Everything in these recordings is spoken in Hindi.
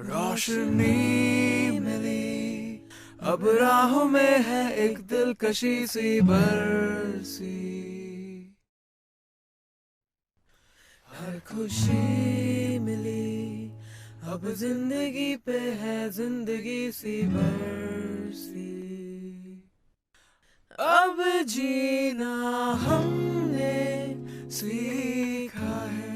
रोशनी मिली अब राहों में है एक दिलकशी सी बरसी, हर खुशी मिली अब जिंदगी पे है जिंदगी सी बरसी, अब जीना हमने सीखा है।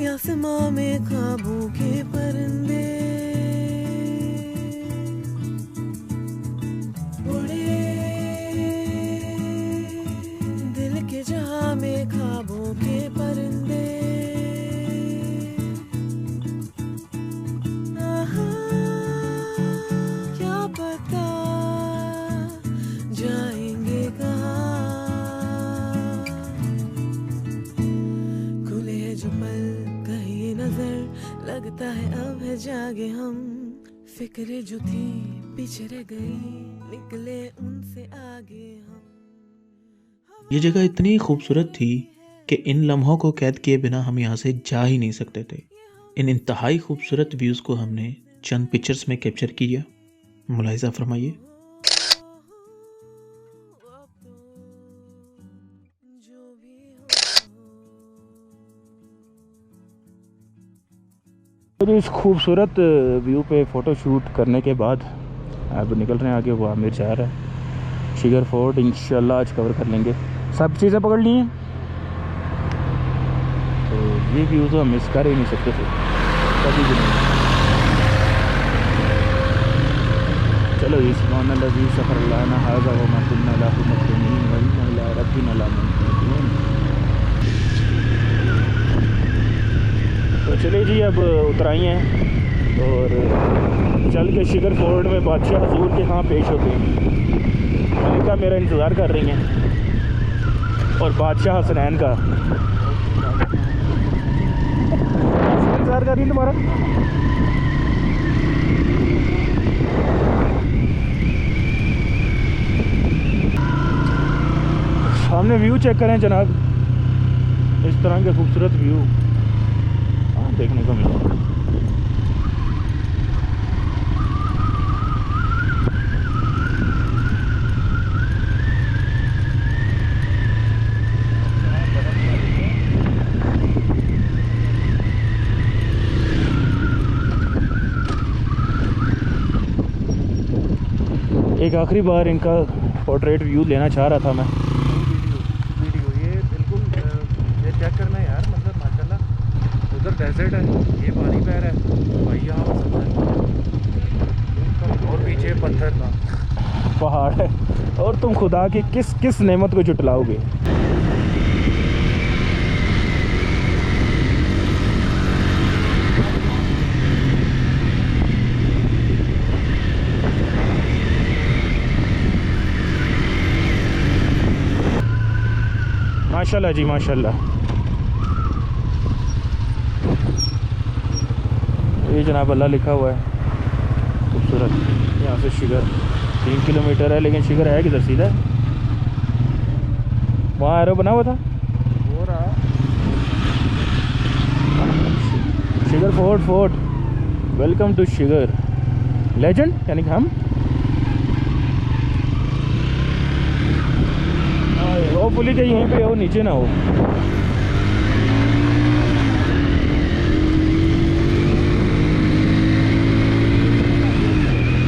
आसमां में ख्वाबों के परिंदे उड़े, दिल के जहां में ख्वाबों के परिंदे, आहा क्या पता जाएंगे कहाँ, खुले हैं जो पल नजर लगता है अब है जागे हम, फिक्रे जो थी पीछे रह गई निकले उनसे आगे हम। ये जगह इतनी खूबसूरत थी कि इन लम्हों को कैद किए बिना हम यहाँ से जा ही नहीं सकते थे। इन इंतहाई खूबसूरत व्यूज़ को हमने चंद पिक्चर्स में कैप्चर किया, मुलाहिजा फरमाइए। तो इस खूबसूरत व्यू पे फ़ोटो शूट करने के बाद अब निकल रहे हैं आगे। वो आमिर शहर है, शिगर फोर्ट इंशाल्लाह आज कवर कर लेंगे। सब चीज़ें पकड़ ली हैं तो ये व्यू तो हम मिस कर ही नहीं सकते थे कभी भी नहीं। चलो इस लजी सफ़र लाना हाजा व मकुन्ना लाहु मकरूमीन व इन्ना इला रब्बिना लमुनक़लिबून। तो चलिए जी अब उतराई हैं और चल के शिगर फोर्ट में बादशाह हजूर के यहाँ पेश होते हैं। मलिका मेरा इंतज़ार कर रही हैं और बादशाह हसनैन का इंतज़ार कर रही है तुम्हारा। सामने व्यू चेक करें जनाब, इस तरह के खूबसूरत व्यू देखने को मिला। एक आखिरी बार इनका पोर्ट्रेट व्यू लेना चाह रहा था मैं। वीडियो ये बिल्कुल ये चेक करना है यार, मतलब माशाल्लाह उधर डेजर्ट है, ये पानी बह रहा है भाई, यहाँ और पीछे पत्थर का पहाड़ है और तुम खुदा की किस किस नेमत को जुटलाओगे। माशाल्लाह जी माशाल्लाह। ये जनाब अल्लाह लिखा हुआ है खूबसूरत। यहाँ से शिगर 3 किलोमीटर है, लेकिन शिगर है किधर? सीधा वहाँ एरो बना हुआ था हो रहा Shigar fort. Welcome to Shigar legend, यानी कि हम होपफुली कि यहीं पे हो, नीचे ना हो।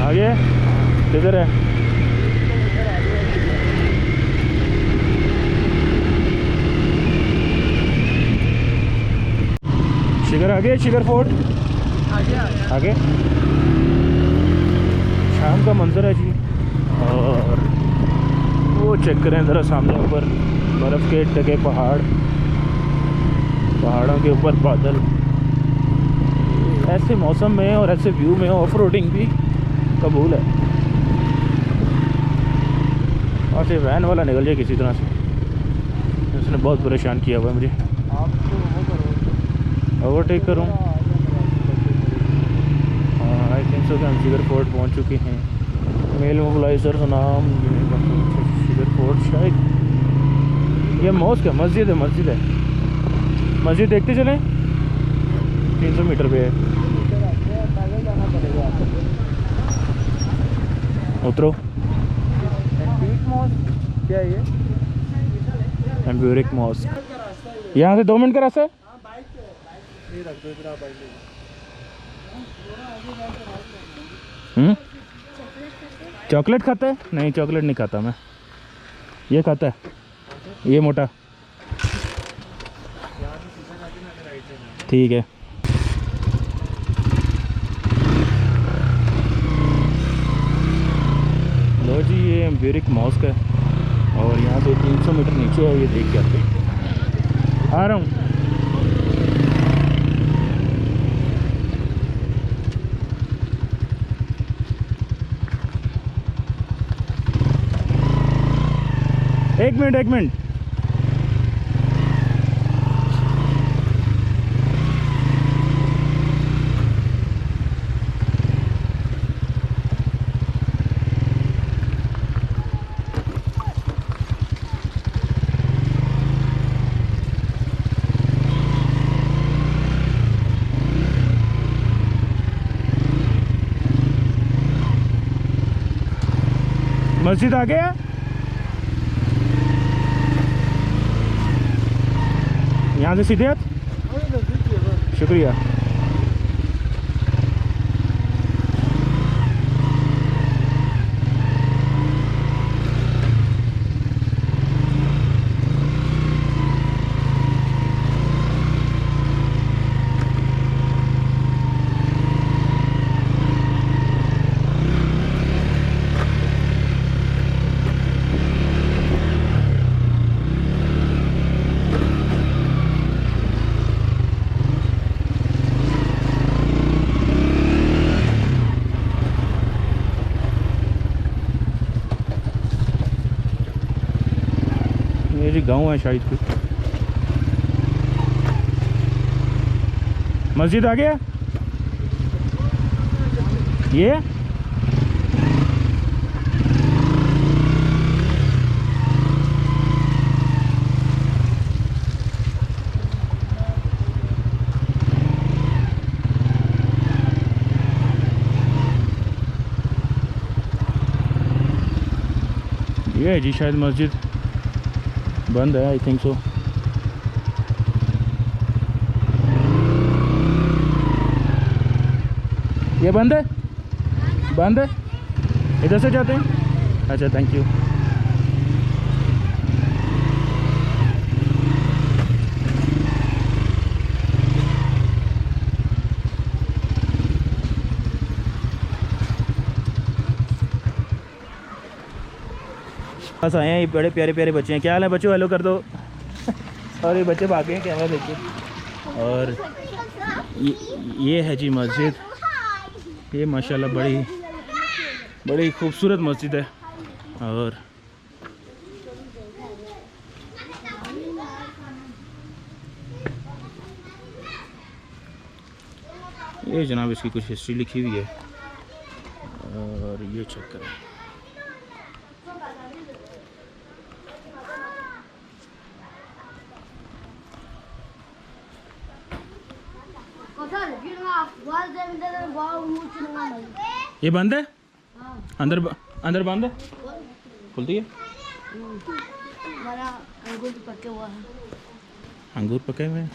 आगे किधर है? शिगर आगे, शिगर फोर्ट आगे। शाम का मंजर है जी, और वो चेक करें ज़रा सामने ऊपर बर्फ़ के ढके पहाड़, पहाड़ों के ऊपर बादल। ऐसे मौसम में और ऐसे व्यू में ऑफ रोडिंग भी कबूल है। और से वैन वाला निकल जाए किसी तरह से, उसने बहुत परेशान किया हुआ है मुझे। ओवरटेक करूँ? हाँ, आई थिंक सो कि हम शिखर फोर्ट पहुँच चुके हैं। मेल मोबिलाइजर का नाम शिखर फोर्ट शायद। ये मॉस्क है, मस्जिद है, मस्जिद है, मस्जिद देखते चलें। 300 मीटर पे है। उतरो। क्या है ये? एम्ब्यूरिक मॉस्क। यहाँ से 2 मिनट का रास्ता है। ये रख दो इधर, आप बाइक ले चॉकलेट खाता है? नहीं, चॉकलेट नहीं खाता मैं। ये खाता है, ये मोटा। ठीक है। लो जी, ये एम्ब्यूरिक मॉस्क है और यहाँ से 300 मीटर नीचे है। ये देख के आते हैं। आ रहा हूँ। एक मिनट। मस्जिद आ गया। यहाँ से सीधे हाथ। शुक्रिया। ये गांव है शायद कोई। मस्जिद आ गया ये। ये है जी शायद मस्जिद। बंद है, आई थिंक सो। ये बंद है, बंद है। इधर से जाते हैं। अच्छा, थैंक यू। बस आए हैं। ये बड़े प्यारे प्यारे बच्चे हैं। क्या हाल है बच्चों? हेलो कर दो। और ये बच्चे भागे हैं कैमरा देखिए। और ये है जी मस्जिद। ये माशाल्लाह बड़ी खूबसूरत मस्जिद है। और ये जनाब इसकी कुछ हिस्ट्री लिखी हुई है। और ये चेक करें। ये बंद है? अंदर बंद है। खुलती है। अंगूर पके हुए हैं।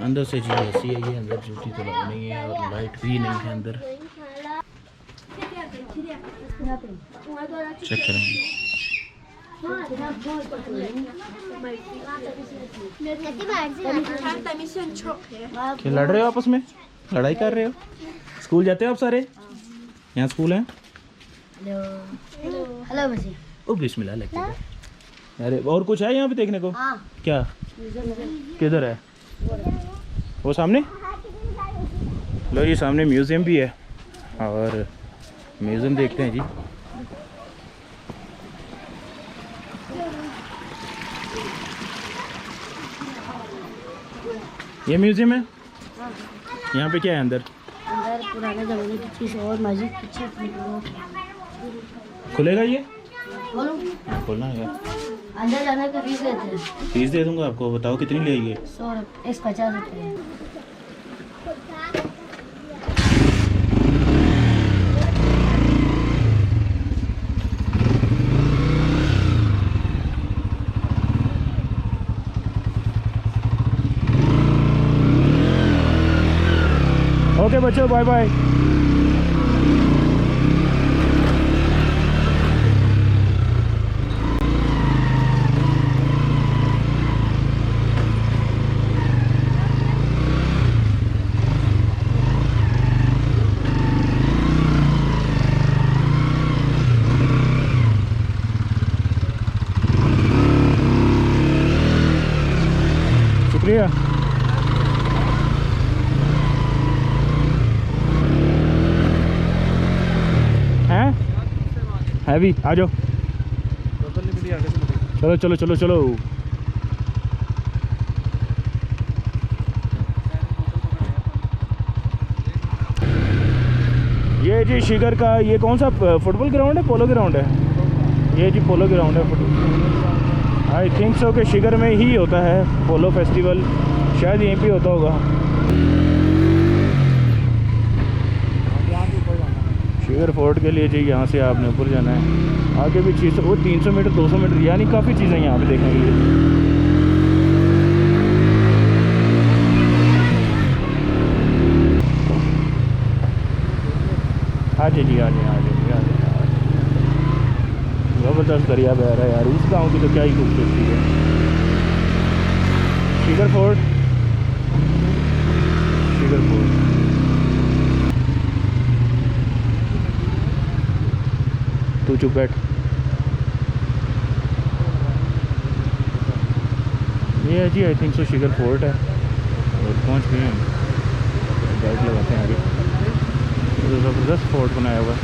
अंदर से जी ऐसी है ये। अंदर जूती तो लग नहीं है और लाइट भी नहीं है अंदर। चेक करेंगे। क्या लड़ रहे हो आपस में? लड़ाई कर रहे हो? स्कूल जाते हो आप सारे? यहाँ स्कूल है? हेलो हेलो मसी। ओ बिस्मिल्लाह लगती है। अरे और कुछ है यहाँ पे देखने को? हाँ क्या? किधर है वो? सामने लो जी, सामने म्यूज़ियम भी है और म्यूज़ियम देखते हैं जी। ये म्यूज़ियम है। यहाँ पे क्या है अंदर? अंदर पुराने ज़माने की चीज़ और मस्जिद पीछे खुलेगा ये? बोलो। खोलना है। अंदर जाने का फीस लेते हैं। फीस दे दूंगा आपको, बताओ कितनी लेंगे? 100 रुपये, 50 रुपये। ओके बच्चों, बाय बाय। शुक्रिया। हैवी आ जाओ। चलो चलो चलो चलो। ये जी शिगर का ये कौन सा फुटबॉल ग्राउंड है, पोलो ग्राउंड है? ये जी पोलो ग्राउंड है। फुटबॉल आई थिंक सो कि शिगर में ही होता है पोलो फेस्टिवल, शायद यहीं पे होता होगा। शिगर फोर्ट के लिए जी यहाँ से आपने ऊपर जाना है। आगे भी 600 वो 300 मीटर 200 मीटर यानी काफ़ी चीज़ें यहाँ पे देखने के लिए। हाँ जी जी, हाँ जी हाँ जी हाँ जी। ज़बरदस्त दरिया बह रहा है यार। इस गाँव की तो क्या ही खूबसूरती है। Shigar fort, Shigar fort. तू चुप बैठ। ये है जी I think so Shigar fort है और पहुंच गए हैं। बाइक लगाते हैं आगे। तो ज़बरदस्त फोर्ट बनाया हुआ है।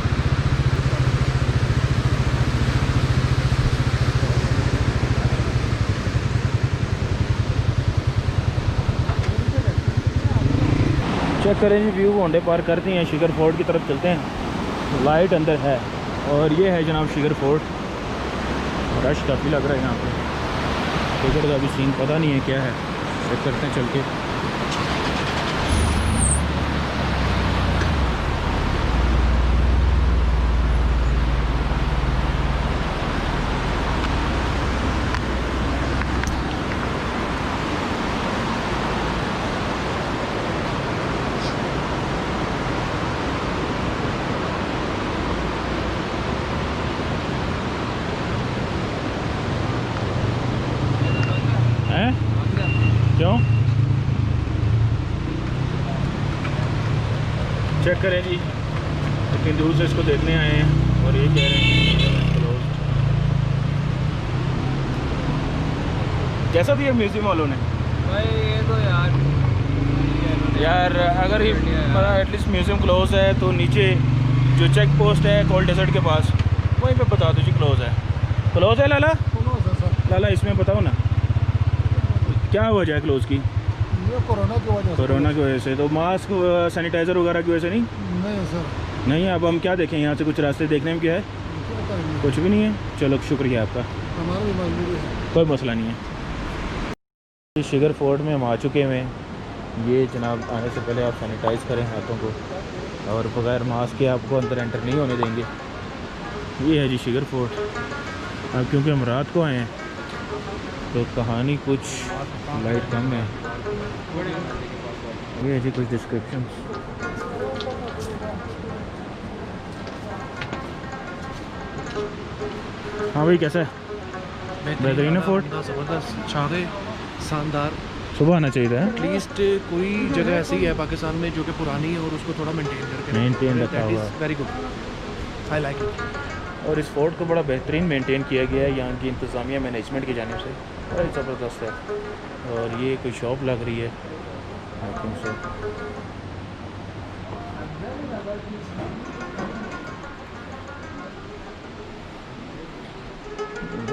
चेक करें जी व्यू। होंडे पार करते हैं, शिगर फोर्ट की तरफ चलते हैं। लाइट अंदर है और ये है जनाब शिगर फोर्ट। रश काफ़ी लग रहा है यहाँ पे। टिकट का भी सीन पता नहीं है क्या है, चेक करते हैं चल के। हैं? क्यों? चेक करें जी, इतनी दूर से इसको देखने आए हैं और ये कह रहे हैं क्लोज। कैसा दिया म्यूजियम वालों ने? भाई ये तो यार अगर ही एटलीस्ट म्यूजियम क्लोज है तो नीचे जो चेक पोस्ट है कोल्ड डेजर्ट के पास, वहीं पे बता दो जी क्लोज है। क्लोज है लाला? लाला इसमें बताओ ना क्या वजह है क्लोज की? ये कोरोना की वजह से। कोरोना की वजह से। तो मास्क सैनिटाइज़र वगैरह की वजह से नहीं? नहीं सर। नहीं। अब हम क्या देखें यहाँ से? कुछ रास्ते देखने में क्या है? कुछ भी नहीं है। चलो शुक्रिया आपका, हमारा भी मजबूरी है। कोई मसला नहीं है। शिगर फोर्ट में हम आ चुके हैं। ये जनाब आने से पहले आप सैनिटाइज़ करें हाथों को और बगैर मास्क के आपको अंदर एंटर नहीं होने देंगे। ये है जी शिगर फोर्ट। अब क्योंकि हम रात को आए हैं तो कहानी कुछ लाइट कम है। ये है जी कुछ डिस्क्रिप्शन। हाँ भाई कैसा है? बेहतरीन है फोर्ट। ज़बरदस्त, छागे शानदार। सुबह आना चाहिए था। एटलीस्ट कोई जगह ऐसी है पाकिस्तान में जो कि पुरानी है और उसको थोड़ा मेंटेन करके मेंटेन रखा हुआ है। Very good. I like it. और इस फोर्ट को बड़ा बेहतरीन मेंटेन किया गया है यहाँ की इंतज़ामिया मैनेजमेंट की जानिब से, बड़ा ज़बरदस्त है। और ये कोई शॉप लग रही है आई थिंक सो।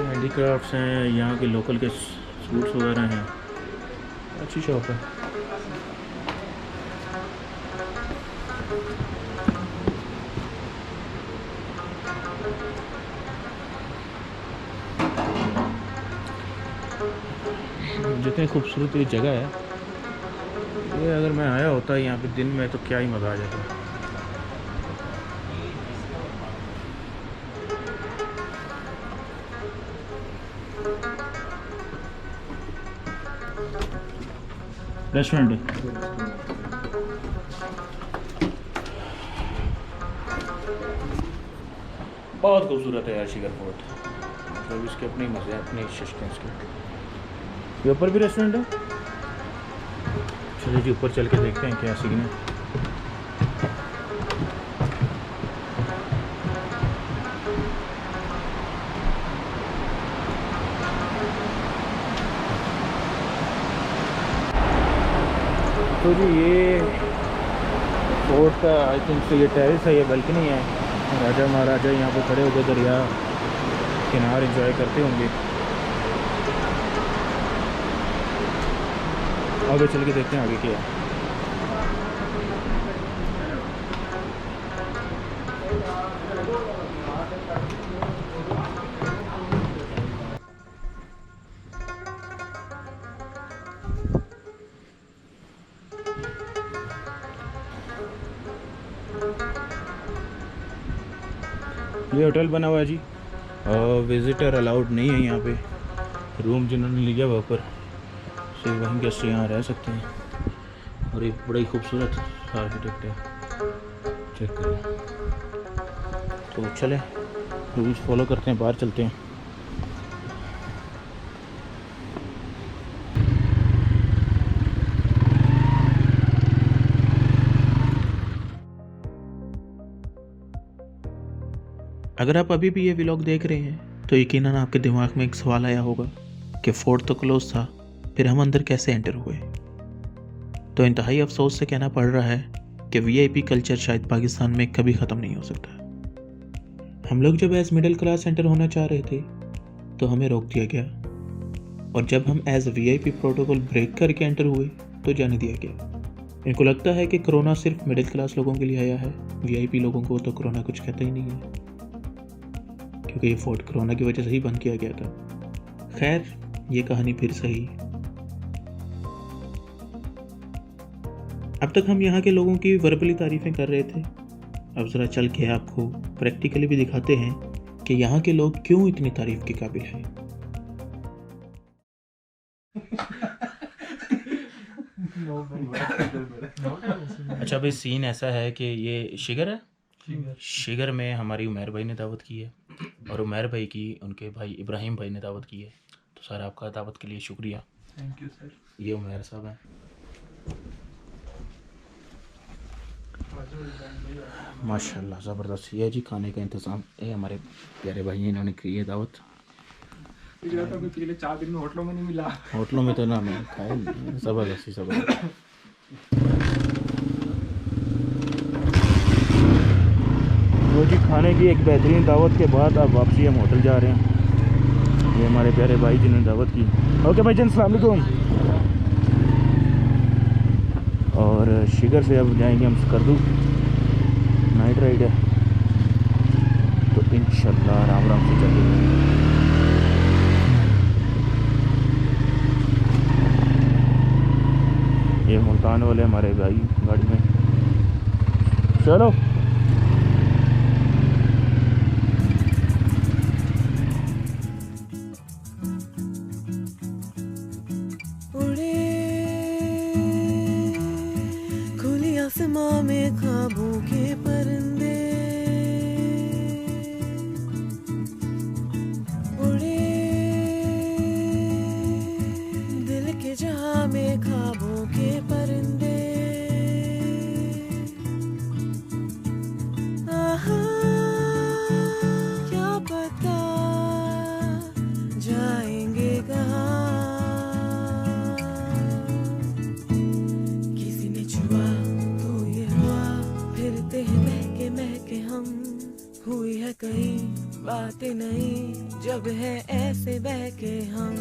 हैंडीक्राफ्ट्स हैं, यहाँ के लोकल के सूट्स वगैरह हैं, अच्छी शॉप है। जितनी खूबसूरत ये जगह है, ये अगर मैं आया होता यहाँ पे दिन में तो क्या ही मज़ा आ जाता। रेस्टोरेंट है, बहुत खूबसूरत है यार शिगर फोर्ट, मतलब इसके अपने मज़े हैं, अपने शस्के इसके। ये ऊपर भी रेस्टोरेंट है, चलिए जी ऊपर चल के देखते हैं क्या सीन है। तो जी ये फोर्ट का आई थिंक से ये टेरेस है, ये बालकनी है, राजा महाराजा यहाँ पे खड़े होकर दरिया किनार एंजॉय करते होंगे। आगे चल के देखते हैं आगे क्या है। ये होटल बना हुआ है जी, विज़िटर अलाउड नहीं है यहाँ पे। रूम जिन्होंने लिया हुआ ऊपर से वहीं गेस्ट यहाँ रह सकते हैं। और एक बड़ा ही खूबसूरत आर्किटेक्ट है, चेक करें। तो चलें रूल्स फॉलो करते हैं, बाहर चलते हैं। अगर आप अभी भी ये व्लॉग देख रहे हैं तो यकीनन आपके दिमाग में एक सवाल आया होगा कि फोर्ट तो क्लोज था, फिर हम अंदर कैसे एंटर हुए। तो इंतहाई अफसोस से कहना पड़ रहा है कि वीआईपी कल्चर शायद पाकिस्तान में कभी ख़त्म नहीं हो सकता। हम लोग जब एज मिडिल क्लास एंटर होना चाह रहे थे तो हमें रोक दिया गया, और जब हम एज वीआईपी प्रोटोकॉल ब्रेक करके एंटर हुए तो जाने दिया गया। इनको लगता है कि कोरोना सिर्फ मिडिल क्लास लोगों के लिए आया है, वीआईपी लोगों को तो कोरोना कुछ कहता ही नहीं है, क्योंकि ये फोर्ट कोरोना की वजह से ही बंद किया गया था। खैर ये कहानी फिर सही। अब तक हम यहाँ के लोगों की वर्बली तारीफ़ें कर रहे थे, अब ज़रा चल के आपको प्रैक्टिकली भी दिखाते हैं कि यहाँ के लोग क्यों इतनी तारीफ़ के काबिल हैं। अच्छा भाई सीन ऐसा है कि ये शिगर है, शिगर में हमारी उमैर भाई ने दावत की है, और उमैर भाई की उनके भाई इब्राहिम भाई ने दावत की है। तो सर आपका दावत के लिए शुक्रिया। Thank you sir. ये उमैर साहब हैं, माशाल्लाह ज़बरदस्त। ये जी खाने का इंतज़ाम, ये हमारे प्यारे भाई हैं, इन्होंने की है दावत। पिछले 4 दिन में होटलों में नहीं मिला, होटलों में तो ना मैं खाए, ज़बरदस्त ही ज़बरदस्त। वो जी खाने की एक बेहतरीन दावत के बाद अब वापसी हम होटल जा रहे हैं। ये हमारे प्यारे भाई जिन्होंने दावत की। ओके भाई जन अस्सलाम वालेकुम। और शिगर से अब जाएंगे हम स्कर्दू, नाइट राइड है, तो इंशाल्लाह आराम आराम से चलेंगे। ये मुल्तान वाले हमारे भाई गाड़ी में, चलो उड़े खुली आसमां में ख्वाबों के परिंदे, उड़े दिल के जहां में ख्वाबों के परिंदे। आहा बातें नहीं जब है ऐसे बहके हम,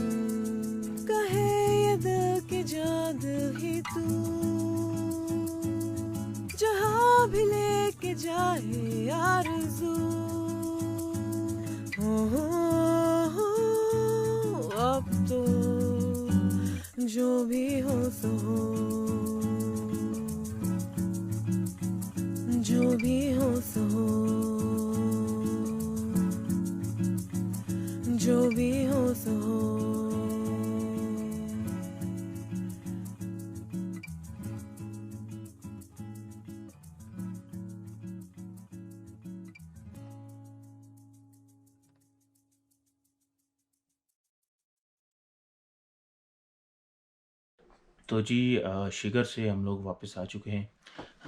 कहे ये दिल के जादू ही तू, जहाँ भी लेके जाए आरज़ू। हो अब तो जो भी हो सो हो, जो भी हो सो हो, जो भी हो सो हो। तो जी शिगर से हम लोग वापस आ चुके हैं।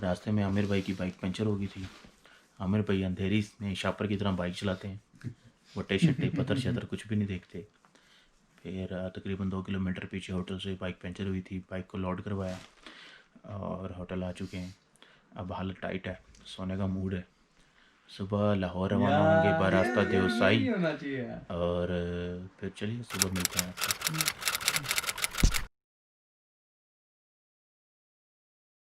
रास्ते में आमिर भाई की बाइक पंचर हो गई थी। आमिर भाई अंधेरी में शापर की तरह बाइक चलाते हैं, वट्टे शट्टे पत्थर शतर कुछ भी नहीं देखते। फिर तकरीबन 2 किलोमीटर पीछे होटल से बाइक पंचर हुई थी, बाइक को लोड करवाया और होटल आ चुके हैं। अब हालत टाइट है, सोने का मूड है। सुबह लाहौर रवाना होंगे बरास्ता देवसाई, और फिर चलिए सुबह मिलते हैं आपको।